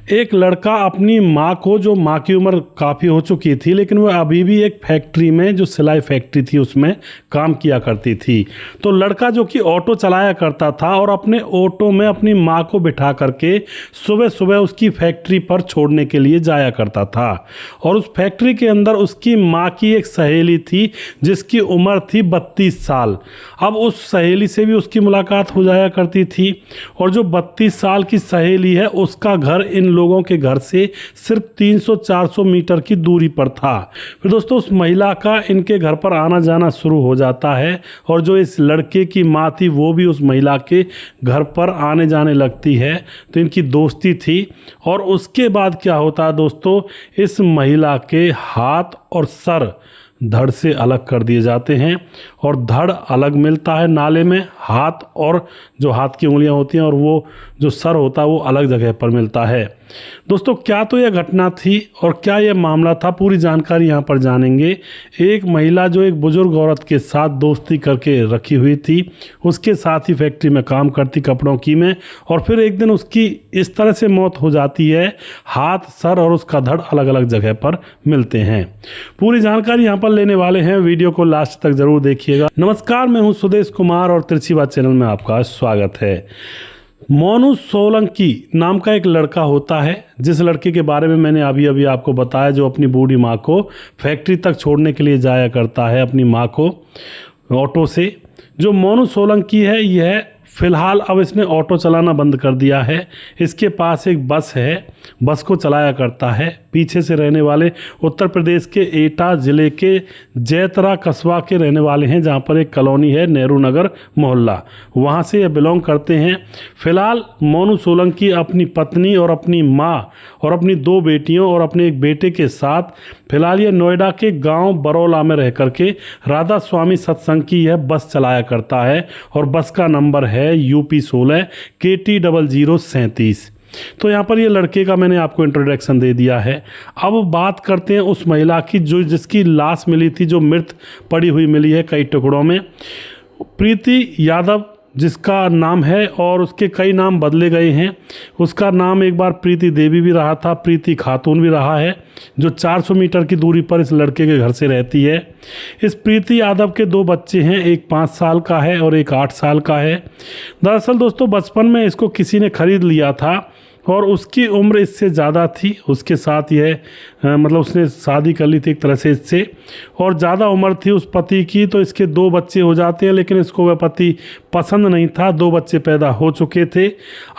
एक लड़का अपनी माँ को, जो माँ की उम्र काफ़ी हो चुकी थी लेकिन वह अभी भी एक फैक्ट्री में, जो सिलाई फैक्ट्री थी उसमें काम किया करती थी। तो लड़का जो कि ऑटो चलाया करता था और अपने ऑटो में अपनी माँ को बिठा करके सुबह सुबह उसकी फैक्ट्री पर छोड़ने के लिए जाया करता था। और उस फैक्ट्री के अंदर उसकी माँ की एक सहेली थी जिसकी उम्र थी 32 साल। अब उस सहेली से भी उसकी मुलाकात हो जाया करती थी। और जो 32 साल की सहेली है उसका घर इन लोगों के घर से सिर्फ 300-400 मीटर की दूरी पर था। फिर दोस्तों उस महिला का इनके घर पर आना जाना शुरू हो जाता है और जो इस लड़के की माँ थी वो भी उस महिला के घर पर आने जाने लगती है। तो इनकी दोस्ती थी। और उसके बाद क्या होता है दोस्तों, इस महिला के हाथ और सर धड़ से अलग कर दिए जाते हैं और धड़ अलग मिलता है नाले में, हाथ और जो हाथ की उंगलियां होती हैं और वो जो सर होता है वो अलग जगह पर मिलता है। दोस्तों क्या तो यह घटना थी और क्या यह मामला था, पूरी जानकारी यहाँ पर जानेंगे। एक महिला जो एक बुजुर्ग औरत के साथ दोस्ती करके रखी हुई थी, उसके साथ ही फैक्ट्री में काम करती कपड़ों की में, और फिर एक दिन उसकी इस तरह से मौत हो जाती है, हाथ, सर और उसका धड़ अलग अलग जगह पर मिलते हैं। पूरी जानकारी यहाँ पर लेने वाले हैं, वीडियो को लास्ट तक जरूर देखिएगा। नमस्कार, मैं हूँ सुदेश कुमार और तिरछी बात चैनल में आपका स्वागत है। मोनू सोलंकी नाम का एक लड़का होता है, जिस लड़के के बारे में मैंने अभी आपको बताया, जो अपनी बूढ़ी माँ को फैक्ट्री तक छोड़ने के लिए जाया करता है अपनी माँ को ऑटो से। जो मोनू सोलंकी है यह फ़िलहाल अब इसने ऑटो चलाना बंद कर दिया है। इसके पास एक बस है, बस को चलाया करता है। पीछे से रहने वाले उत्तर प्रदेश के एटा ज़िले के जैतरा कस्बा के रहने वाले हैं, जहां पर एक कॉलोनी है नेहरू नगर मोहल्ला, वहां से ये बिलोंग करते हैं। फ़िलहाल मोनू सोलंकी अपनी पत्नी और अपनी माँ और अपनी 2 बेटियों और अपने एक बेटे के साथ फिलहाल ये नोएडा के गांव बरौला में रह करके राधा स्वामी सत्संग की यह बस चलाया करता है और बस का नंबर है UP16 KT 0037। तो यहाँ पर ये लड़के का मैंने आपको इंट्रोडक्शन दे दिया है। अब बात करते हैं उस महिला की जो जिसकी लाश मिली थी, जो मृत पड़ी हुई मिली है कई टुकड़ों में। प्रीति यादव जिसका नाम है, और उसके कई नाम बदले गए हैं। उसका नाम एक बार प्रीति देवी भी रहा था, प्रीति खातून भी रहा है, जो 400 मीटर की दूरी पर इस लड़के के घर से रहती है। इस प्रीति यादव के 2 बच्चे हैं, एक 5 साल का है और एक 8 साल का है। दरअसल दोस्तों बचपन में इसको किसी ने खरीद लिया था और उसकी उम्र इससे ज़्यादा थी। उसके साथ यह मतलब उसने शादी कर ली थी एक तरह से इससे, और ज़्यादा उम्र थी उस पति की, तो इसके 2 बच्चे हो जाते हैं। लेकिन इसको वह पति पसंद नहीं था, 2 बच्चे पैदा हो चुके थे।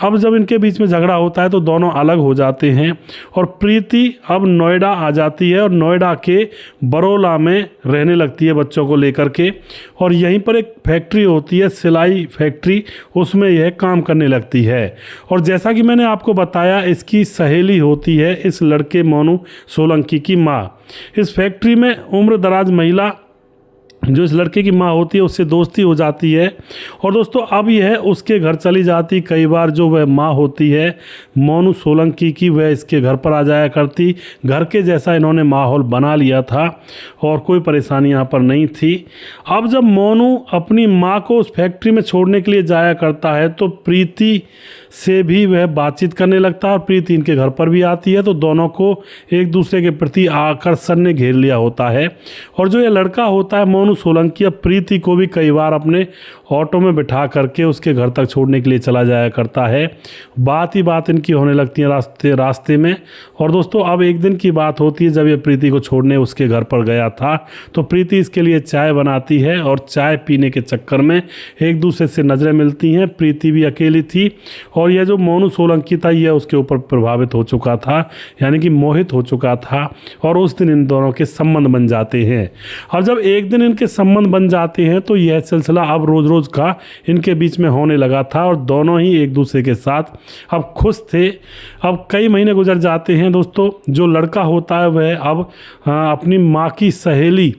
अब जब इनके बीच में झगड़ा होता है तो दोनों अलग हो जाते हैं और प्रीति अब नोएडा आ जाती है और नोएडा के बरौला में रहने लगती है बच्चों को लेकर के। और यहीं पर एक फैक्ट्री होती है, सिलाई फैक्ट्री, उसमें यह काम करने लगती है। और जैसा कि मैंने आपको बताया, इसकी सहेली होती है इस लड़के मोनू सोलंकी की माँ। इस फैक्ट्री में उम्रदराज महिला जो इस लड़के की माँ होती है उससे दोस्ती हो जाती है। और दोस्तों अब यह उसके घर चली जाती। कई बार जो वह माँ होती है मोनू सोलंकी की, वह इसके घर पर आ जाया करती। घर के जैसा इन्होंने माहौल बना लिया था और कोई परेशानी यहाँ पर नहीं थी। अब जब मोनू अपनी माँ को उस फैक्ट्री में छोड़ने के लिए जाया करता है तो प्रीति से भी वह बातचीत करने लगता है और प्रीति इनके घर पर भी आती है। तो दोनों को एक दूसरे के प्रति आकर्षण ने घेर लिया होता है। और जो ये लड़का होता है मोनू सोलंकी, अब प्रीति को भी कई बार अपने ऑटो में बिठा करके उसके घर तक छोड़ने के लिए चला जाया करता है। बात ही बात इनकी होने लगती है रास्ते में। और दोस्तों अब एक दिन की बात होती है, जब ये प्रीति को छोड़ने उसके घर पर गया था तो प्रीति इसके लिए चाय बनाती है और चाय पीने के चक्कर में एक दूसरे से नज़रें मिलती हैं। प्रीति भी अकेली थी और यह जो मोनू सोलंकी था यह उसके ऊपर प्रभावित हो चुका था, यानी कि मोहित हो चुका था। और उस दिन इन दोनों के संबंध बन जाते हैं। और जब एक दिन इनके संबंध बन जाते हैं तो यह सिलसिला अब रोज़ रोज़ का इनके बीच में होने लगा था और दोनों ही एक दूसरे के साथ अब खुश थे। अब कई महीने गुजर जाते हैं दोस्तों। जो लड़का होता है वह अब अपनी माँ की सहेली,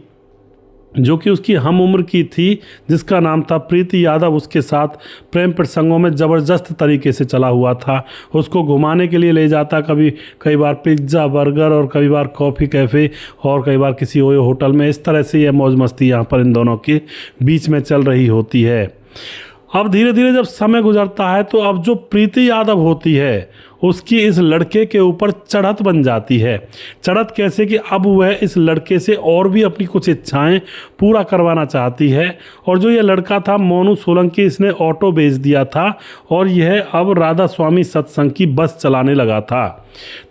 जो कि उसकी हम उम्र की थी, जिसका नाम था प्रीति यादव, उसके साथ प्रेम प्रसंगों में ज़बरदस्त तरीके से चला हुआ था। उसको घुमाने के लिए ले जाता, कई बार पिज्ज़ा बर्गर और कई बार कॉफ़ी कैफ़े और कई बार किसी ओयो होटल में। इस तरह से यह मौज मस्ती यहाँ पर इन दोनों के बीच में चल रही होती है। अब धीरे धीरे जब समय गुजरता है तो अब जो प्रीति यादव होती है उसकी इस लड़के के ऊपर चढ़त बन जाती है। चढ़त कैसे कि अब वह इस लड़के से और भी अपनी कुछ इच्छाएं पूरा करवाना चाहती है। और जो ये लड़का था मोनू सोलंकी, इसने ऑटो बेच दिया था और यह अब राधा स्वामी सत्संग की बस चलाने लगा था।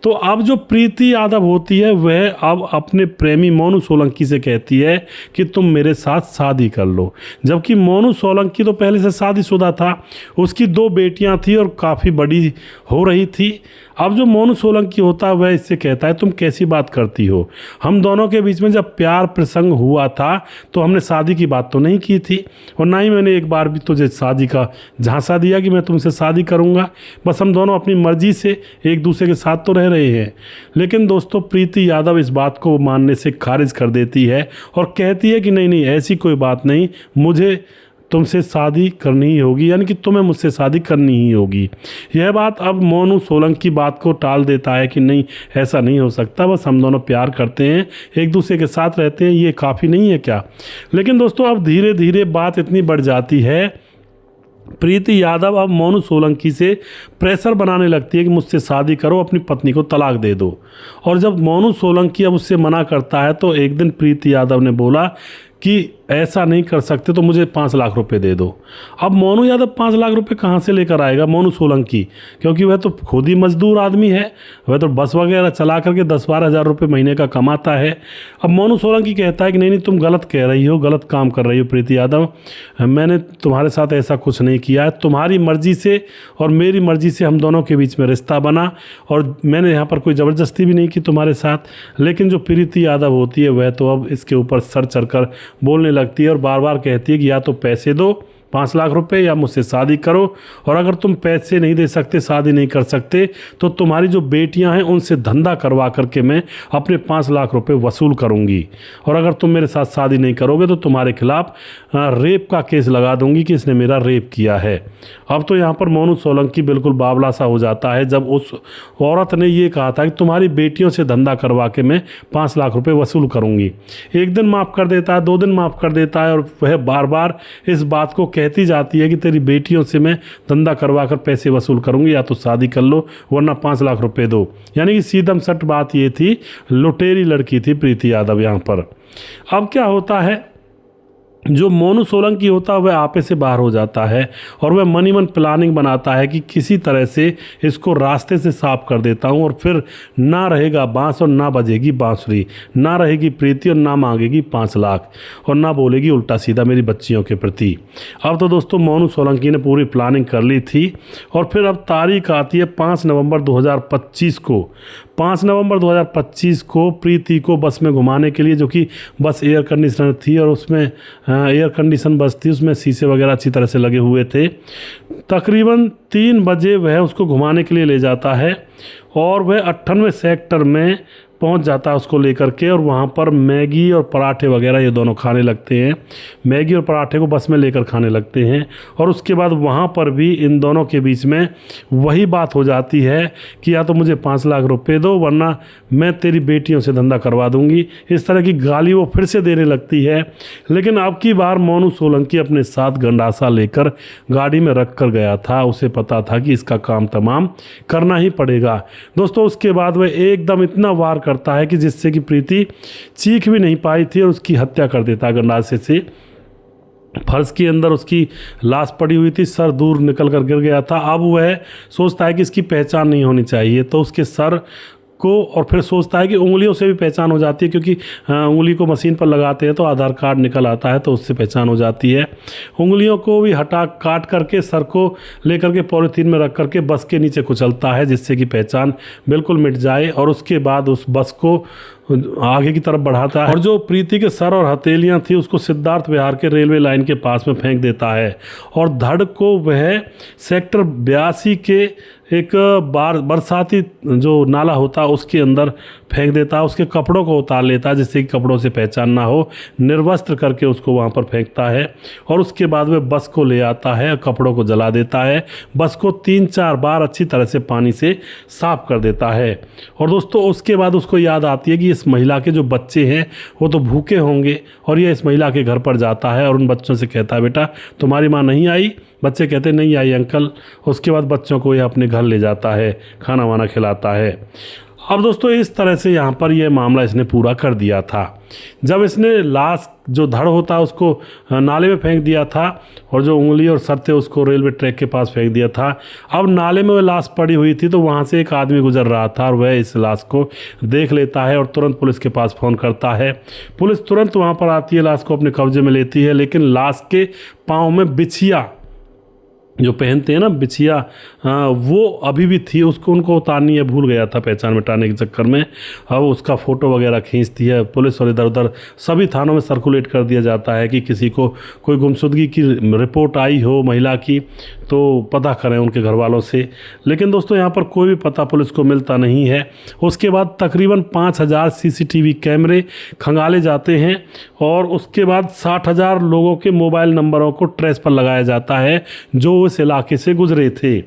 तो अब जो प्रीति यादव होती है वह अब अपने प्रेमी मोनू सोलंकी से कहती है कि तुम मेरे साथ शादी कर लो। जबकि मोनू सोलंकी तो पहले से शादीशुदा था, उसकी 2 बेटियां थी और काफ़ी बड़ी हो रही थी। अब जो मोनू सोलंकी होता है वह इससे कहता है तुम कैसी बात करती हो, हम दोनों के बीच में जब प्यार प्रसंग हुआ था तो हमने शादी की बात तो नहीं की थी और ना ही मैंने एक बार भी तुझे शादी का झांसा दिया कि मैं तुमसे शादी करूंगा। बस हम दोनों अपनी मर्जी से एक दूसरे के साथ तो रह रहे हैं। लेकिन दोस्तों प्रीति यादव इस बात को मानने से खारिज कर देती है और कहती है कि नहीं नहीं ऐसी कोई बात नहीं, मुझे तुमसे शादी करनी ही होगी, यानी कि तुम्हें मुझसे शादी करनी ही होगी। यह बात अब मोनू सोलंकी बात को टाल देता है कि नहीं ऐसा नहीं हो सकता, बस हम दोनों प्यार करते हैं, एक दूसरे के साथ रहते हैं, ये काफ़ी नहीं है क्या। लेकिन दोस्तों अब धीरे धीरे बात इतनी बढ़ जाती है, प्रीति यादव अब मोनू सोलंकी से प्रेशर बनाने लगती है कि मुझसे शादी करो, अपनी पत्नी को तलाक दे दो। और जब मोनू सोलंकी अब उससे मना करता है तो एक दिन प्रीति यादव ने बोला कि ऐसा नहीं कर सकते तो मुझे 5 लाख रुपए दे दो। अब मोनू यादव 5 लाख रुपए कहाँ से लेकर आएगा मोनू सोलंकी, क्योंकि वह तो खुद ही मजदूर आदमी है, वह तो बस वगैरह चला करके 10-12 हज़ार रुपये महीने का कमाता है। अब मोनू सोलंकी कहता है कि नहीं नहीं तुम गलत कह रही हो, गलत काम कर रही हो प्रीति यादव, मैंने तुम्हारे साथ ऐसा कुछ नहीं किया है, तुम्हारी मर्जी से और मेरी मर्जी से हम दोनों के बीच में रिश्ता बना और मैंने यहाँ पर कोई ज़बरदस्ती भी नहीं की तुम्हारे साथ। लेकिन जो प्रीति यादव होती है वह तो अब इसके ऊपर सर चढ़कर बोलने लगती है और बार बार कहती है कि या तो पैसे दो 5 लाख रुपए या मुझसे शादी करो, और अगर तुम पैसे नहीं दे सकते, शादी नहीं कर सकते, तो तुम्हारी जो बेटियां हैं उनसे धंधा करवा करके मैं अपने 5 लाख रुपए वसूल करूंगी, और अगर तुम मेरे साथ शादी नहीं करोगे तो तुम्हारे खिलाफ रेप का केस लगा दूंगी कि इसने मेरा रेप किया है। अब तो यहाँ पर मोनू सोलंकी बिल्कुल बावला सा हो जाता है जब उस औरत ने ये कहा था कि तुम्हारी बेटियों से धंधा करवा के मैं 5 लाख रुपए वसूल करूंगी। एक दिन माफ़ कर देता है, 2 दिन माफ़ कर देता है, और वह बार बार इस बात को कहती जाती है कि तेरी बेटियों से मैं धंधा करवा कर पैसे वसूल करूंगी, या तो शादी कर लो वरना 5 लाख रुपए दो। यानी कि सीधम सट बात ये थी, लुटेरी लड़की थी प्रीति यादव यहाँ पर। अब क्या होता है, जो मोनू सोलंकी होता है वह आपे से बाहर हो जाता है और वह मनी मन प्लानिंग बनाता है कि किसी तरह से इसको रास्ते से साफ कर देता हूँ और फिर ना रहेगा बांस और ना बजेगी बांसुरी, ना रहेगी प्रीति और ना मांगेगी 5 लाख और ना बोलेगी उल्टा सीधा मेरी बच्चियों के प्रति। अब तो दोस्तों मोनू सोलंकी ने पूरी प्लानिंग कर ली थी और फिर अब तारीख आती है 5 नवंबर 2025 को। 5 नवंबर 2025 को प्रीति को बस में घुमाने के लिए, जो कि बस एयर कंडीशनर थी और उसमें एयर कंडीशन बस थी, उसमें शीशे वगैरह अच्छी तरह से लगे हुए थे, तकरीबन 3 बजे वह उसको घुमाने के लिए ले जाता है और वह 98वें सेक्टर में पहुंच जाता है उसको लेकर के, और वहाँ पर मैगी और पराठे वगैरह ये दोनों खाने लगते हैं। मैगी और पराठे को बस में लेकर खाने लगते हैं और उसके बाद वहाँ पर भी इन दोनों के बीच में वही बात हो जाती है कि या तो मुझे 5 लाख रुपए दो वरना मैं तेरी बेटियों से धंधा करवा दूंगी। इस तरह की गाली वो फिर से देने लगती है। लेकिन अब की बार मोनू सोलंकी अपने साथ गंडासा लेकर गाड़ी में रख कर गया था, उसे पता था कि इसका काम तमाम करना ही पड़ेगा। दोस्तों उसके बाद वह एकदम इतना वार करता है कि जिससे कि प्रीति चीख भी नहीं पाई थी और उसकी हत्या कर देता है गंडासे से। फर्श के अंदर उसकी लाश पड़ी हुई थी, सर दूर निकल कर गिर गया था। अब वह सोचता है कि इसकी पहचान नहीं होनी चाहिए, तो उसके सर को, और फिर सोचता है कि उंगलियों से भी पहचान हो जाती है, क्योंकि उंगली को मशीन पर लगाते हैं तो आधार कार्ड निकल आता है, तो उससे पहचान हो जाती है। उंगलियों को भी हटा काट करके सर को लेकर के पॉलीथीन में रख करके बस के नीचे कुचलता है, जिससे कि पहचान बिल्कुल मिट जाए, और उसके बाद उस बस को आगे की तरफ बढ़ाता है और जो प्रीति के सर और हथेलियां थी उसको सिद्धार्थ विहार के रेलवे लाइन के पास में फेंक देता है, और धड़ को वह सेक्टर 82 के एक बरसाती जो नाला होता है उसके अंदर फेंक देता है। उसके कपड़ों को उतार लेता है जिससे कि कपड़ों से पहचान ना हो, निर्वस्त्र करके उसको वहाँ पर फेंकता है, और उसके बाद वह बस को ले आता है, कपड़ों को जला देता है, बस को 3-4 बार अच्छी तरह से पानी से साफ कर देता है। और दोस्तों उसके बाद उसको याद आती है कि ये इस महिला के जो बच्चे हैं वो तो भूखे होंगे, और ये इस महिला के घर पर जाता है और उन बच्चों से कहता है, बेटा तुम्हारी माँ नहीं आई? बच्चे कहते नहीं आई अंकल। उसके बाद बच्चों को ये अपने घर ले जाता है, खाना वाना खिलाता है। अब दोस्तों इस तरह से यहाँ पर यह मामला इसने पूरा कर दिया था। जब इसने लाश जो धड़ होता है उसको नाले में फेंक दिया था, और जो उंगली और सर थे उसको रेलवे ट्रैक के पास फेंक दिया था। अब नाले में वह लाश पड़ी हुई थी, तो वहाँ से एक आदमी गुजर रहा था और वह इस लाश को देख लेता है और तुरंत पुलिस के पास फ़ोन करता है। पुलिस तुरंत वहाँ पर आती है, लाश को अपने कब्जे में लेती है, लेकिन लाश के पाँव में बिछिया जो पहनते हैं ना, बिछिया, वो अभी भी थी। उसको उनको उतारनी है, भूल गया था पहचान मिटाने के चक्कर में। अब उसका फ़ोटो वगैरह खींचती है पुलिस, और इधर उधर सभी थानों में सर्कुलेट कर दिया जाता है कि किसी को कोई गुमशुदगी की रिपोर्ट आई हो महिला की तो पता करें उनके घर वालों से। लेकिन दोस्तों यहाँ पर कोई भी पता पुलिस को मिलता नहीं है। उसके बाद तकरीबन 5000 CCTV कैमरे खंगाले जाते हैं, और उसके बाद 60,000 लोगों के मोबाइल नंबरों को ट्रेस पर लगाया जाता है जो उस इलाके से गुजरे थे।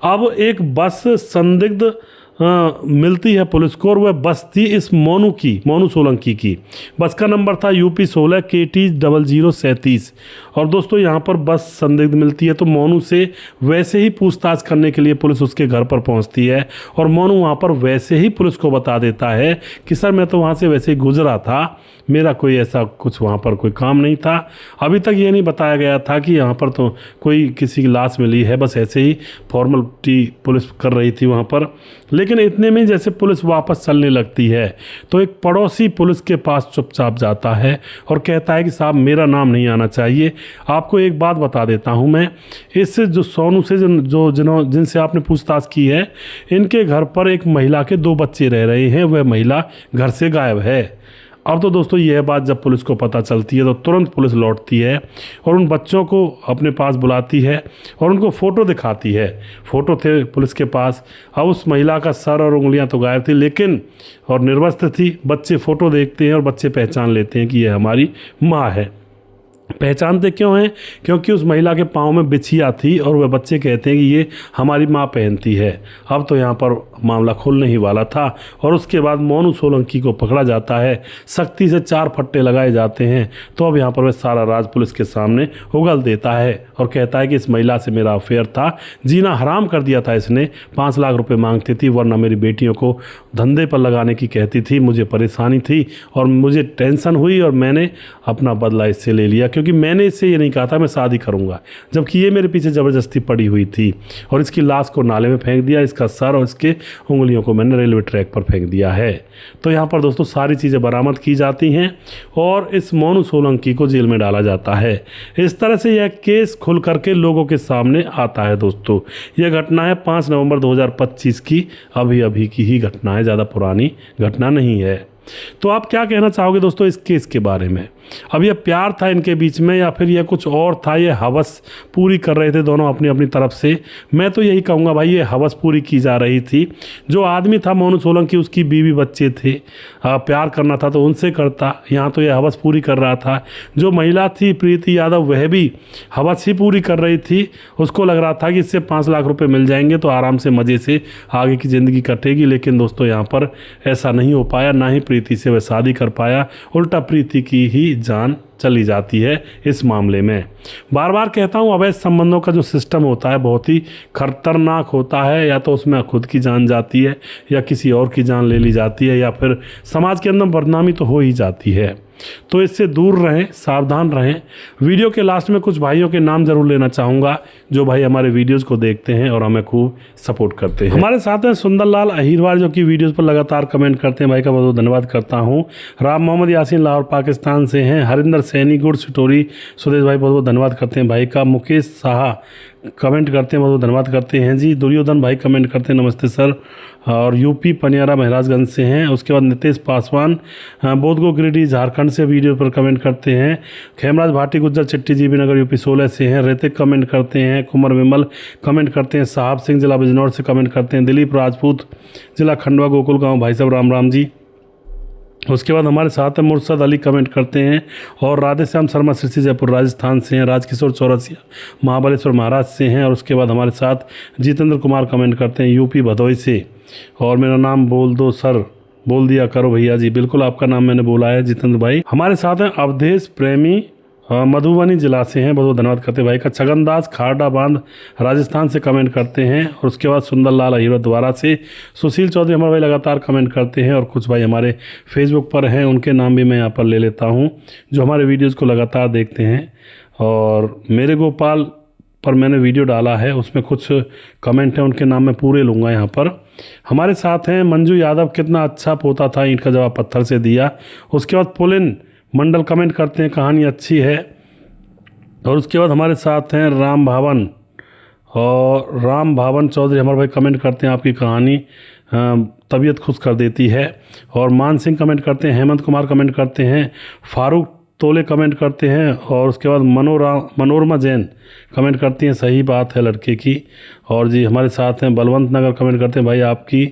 अब एक बस संदिग्ध मिलती है पुलिस को, और वह बस थी इस मोनू सोलंकी की। बस का नंबर था UP 16 KT 0037। और दोस्तों यहाँ पर बस संदिग्ध मिलती है, तो मोनू से वैसे ही पूछताछ करने के लिए पुलिस उसके घर पर पहुँचती है, और मोनू वहाँ पर वैसे ही पुलिस को बता देता है कि सर मैं तो वहाँ से वैसे ही गुजरा था, मेरा कोई ऐसा कुछ वहाँ पर कोई काम नहीं था। अभी तक ये नहीं बताया गया था कि यहाँ पर तो कोई किसी की लाश मिली है, बस ऐसे ही फॉर्मेलिटी पुलिस कर रही थी वहाँ पर। लेकिन इतने में जैसे पुलिस वापस चलने लगती है तो एक पड़ोसी पुलिस के पास चुपचाप जाता है और कहता है कि साहब मेरा नाम नहीं आना चाहिए, आपको एक बात बता देता हूँ मैं, इससे जो सोनू से जिनसे आपने पूछताछ की है, इनके घर पर एक महिला के 2 बच्चे रह रहे हैं, वह महिला घर से गायब है। अब तो दोस्तों यह बात जब पुलिस को पता चलती है तो तुरंत पुलिस लौटती है और उन बच्चों को अपने पास बुलाती है और उनको फ़ोटो दिखाती है। फ़ोटो थे पुलिस के पास। अब उस महिला का सर और उंगलियां तो गायब थी, लेकिन और निर्वस्त्र थी। बच्चे फ़ोटो देखते हैं और बच्चे पहचान लेते हैं कि यह हमारी माँ है। पहचानते क्यों हैं? क्योंकि उस महिला के पाँव में बिछिया थी और वह बच्चे कहते हैं कि ये हमारी माँ पहनती है। अब तो यहाँ पर मामला खुलने ही वाला था, और उसके बाद मोनू सोलंकी को पकड़ा जाता है, सख्ती से 4 फट्टे लगाए जाते हैं। तो अब यहाँ पर वह सारा राज पुलिस के सामने उगल देता है और कहता है कि इस महिला से मेरा अफेयर था, जीना हराम कर दिया था इसने, 5 लाख रुपये मांगती थी, वरना मेरी बेटियों को धंधे पर लगाने की कहती थी, मुझे परेशानी थी और मुझे टेंशन हुई और मैंने अपना बदला इससे ले लिया, क्योंकि मैंने इससे ये नहीं कहा था मैं शादी करूंगा, जबकि ये मेरे पीछे ज़बरदस्ती पड़ी हुई थी। और इसकी लाश को नाले में फेंक दिया, इसका सर और इसके उंगलियों को मैंने रेलवे ट्रैक पर फेंक दिया है। तो यहाँ पर दोस्तों सारी चीज़ें बरामद की जाती हैं और इस मोनू सोलंकी को जेल में डाला जाता है। इस तरह से यह केस खुल करके लोगों के सामने आता है। दोस्तों यह घटना है 5 नवंबर 2025 की, अभी की ही घटना है, ज़्यादा पुरानी घटना नहीं है। तो आप क्या कहना चाहोगे दोस्तों इस केस के बारे में? अब यह प्यार था इनके बीच में या फिर यह कुछ और था? ये हवस पूरी कर रहे थे दोनों अपनी अपनी तरफ से। मैं तो यही कहूँगा भाई ये हवस पूरी की जा रही थी। जो आदमी था मोनू सोलंकी, उसकी बीवी बच्चे थे, प्यार करना था तो उनसे करता, यहाँ तो यह हवस पूरी कर रहा था। जो महिला थी प्रीति यादव, वह भी हवस ही पूरी कर रही थी। उसको लग रहा था कि इससे 5 लाख रुपये मिल जाएंगे तो आराम से मज़े से आगे की ज़िंदगी कटेगी। लेकिन दोस्तों यहाँ पर ऐसा नहीं हो पाया, ना ही प्रीति से वह शादी कर पाया, उल्टा प्रीति की ही जान चली जाती है इस मामले में। बार बार कहता हूँ अवैध संबंधों का जो सिस्टम होता है बहुत ही खतरनाक होता है। या तो उसमें खुद की जान जाती है या किसी और की जान ले ली जाती है या फिर समाज के अंदर बदनामी तो हो ही जाती है। तो इससे दूर रहें, सावधान रहें। वीडियो के लास्ट में कुछ भाइयों के नाम जरूर लेना चाहूँगा जो भाई हमारे वीडियोज़ को देखते हैं और हमें खूब सपोर्ट करते हैं। हमारे साथ हैं सुंदरलाल अहिरवार जो कि वीडियोज़ पर लगातार कमेंट करते हैं, भाई का बहुत बहुत धन्यवाद करता हूँ। राम मोहम्मद यासीन लाहौर पाकिस्तान से हैं। हरिंदर सैनी गुड़ सिटोरी सुदेश भाई बहुत बहुत धन्यवाद करते हैं भाई का। मुकेश साहा कमेंट करते हैं, बहुत धन्यवाद करते हैं जी। दुर्योधन भाई कमेंट करते हैं, नमस्ते सर। और यूपी पनियारा महराजगंज से हैं। उसके बाद नितेश पासवान बोधगो गिरिडीह झारखंड से वीडियो पर कमेंट करते हैं। खेमराज भाटी गुज्जर चिट्टी जीबी नगर यूपी 16 से हैं। ऋतिक कमेंट करते हैं। कुमार विमल कमेंट करते हैं। साहब सिंह जिला बिजनौर से कमेंट करते हैं। दिलीप राजपूत जिला खंडवा गोकुल गाँव, भाई साहब राम राम जी। उसके बाद हमारे साथ में मुर्शद अली कमेंट करते हैं और राधेश्याम शर्मा सिरसी जयपुर राजस्थान से हैं। राजकिशोर चौरसिया महाबलेश्वर महाराष्ट्र से हैं। और उसके बाद हमारे साथ जितेंद्र कुमार कमेंट करते हैं यूपी भदोई से। और मेरा नाम बोल दो सर बोल दिया करो भैया जी। बिल्कुल आपका नाम मैंने बोला है जितेंद्र भाई। हमारे साथ हैं अवधेश प्रेमी, मधुबनी जिला से हैं, बहुत बहुत धन्यवाद करते हैं भाई का। छगन दास खारडा बांध राजस्थान से कमेंट करते हैं। और उसके बाद सुंदरलाल अहिरो द्वारा से। सुशील चौधरी हमारे भाई लगातार कमेंट करते हैं। और कुछ भाई हमारे फेसबुक पर हैं, उनके नाम भी मैं यहाँ पर ले लेता हूँ जो हमारे वीडियोज़ को लगातार देखते हैं। और मेरे गोपाल पर मैंने वीडियो डाला है, उसमें कुछ कमेंट हैं, उनके नाम मैं पूरे लूँगा यहाँ पर। हमारे साथ हैं मंजू यादव, कितना अच्छा पोता था, ईंट का जवाब पत्थर से दिया। उसके बाद पुलिन मंडल कमेंट करते हैं, कहानी अच्छी है। और उसके बाद हमारे साथ हैं राम भावन, और राम भावन चौधरी हमारे भाई कमेंट करते हैं, आपकी कहानी तबीयत खुश कर देती है। और मान सिंह कमेंट करते हैं, हेमंत कुमार कमेंट करते हैं, फारूक तोले कमेंट करते हैं। और उसके बाद मनोरमा जैन कमेंट करती हैं, सही बात है लड़के की। और जी हमारे साथ हैं बलवंत नगर कमेंट करते हैं, भाई आपकी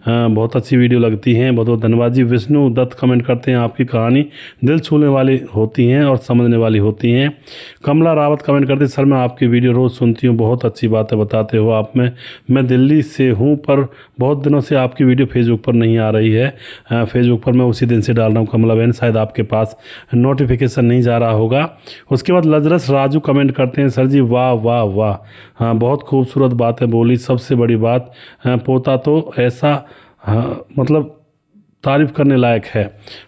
बहुत अच्छी वीडियो लगती हैं, बहुत बहुत धन्यवाद जी। विष्णु दत्त कमेंट करते हैं, आपकी कहानी दिल छूने वाली होती हैं और समझने वाली होती हैं। कमला रावत कमेंट करते हैं, सर मैं आपकी वीडियो रोज़ सुनती हूँ, बहुत अच्छी बातें बताते हो आप में। मैं दिल्ली से हूँ पर बहुत दिनों से आपकी वीडियो फेसबुक पर नहीं आ रही है। फेसबुक पर मैं उसी दिन से डाल रहा हूँ कमला बहन, शायद आपके पास नोटिफिकेशन नहीं जा रहा होगा। उसके बाद लजरस राजू कमेंट करते हैं, सर जी वाह वाह वाह, हाँ बहुत खूबसूरत बातें बोली। सबसे बड़ी बात पोता तो ऐसा मतलब तारीफ करने लायक है।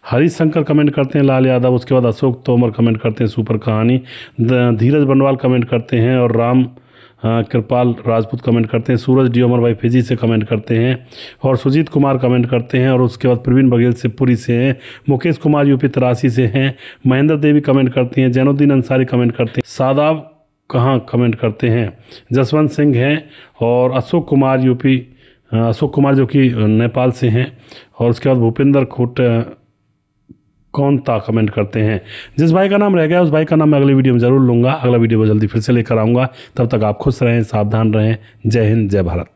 हरिशंकर कमेंट करते हैं, लाल यादव। उसके बाद अशोक तोमर कमेंट करते हैं, सुपर कहानी। धीरज बनवाल कमेंट करते हैं। और राम कृपाल राजपूत कमेंट करते हैं। सूरज डी अमर भाई फिजी से कमेंट करते हैं। और सुजीत कुमार कमेंट करते हैं। और उसके बाद प्रवीण बघेल से पुरी से हैं। मुकेश कुमार यूपी 83 से हैं। महेंद्र देवी कमेंट करती हैं। जैनुद्दीन अंसारी कमेंट करते हैं। सादाब कहाँ कमेंट करते हैं, जसवंत सिंह हैं। और अशोक कुमार यूपी, अशोक कुमार जो कि नेपाल से हैं। और उसके बाद भूपेंद्र खोट कौन था कमेंट करते हैं। जिस भाई का नाम रह गया उस भाई का नाम मैं अगली वीडियो में ज़रूर लूँगा। अगला वीडियो में जल्दी फिर से लेकर आऊँगा। तब तक आप खुश रहें, सावधान रहें। जय हिंद, जय भारत।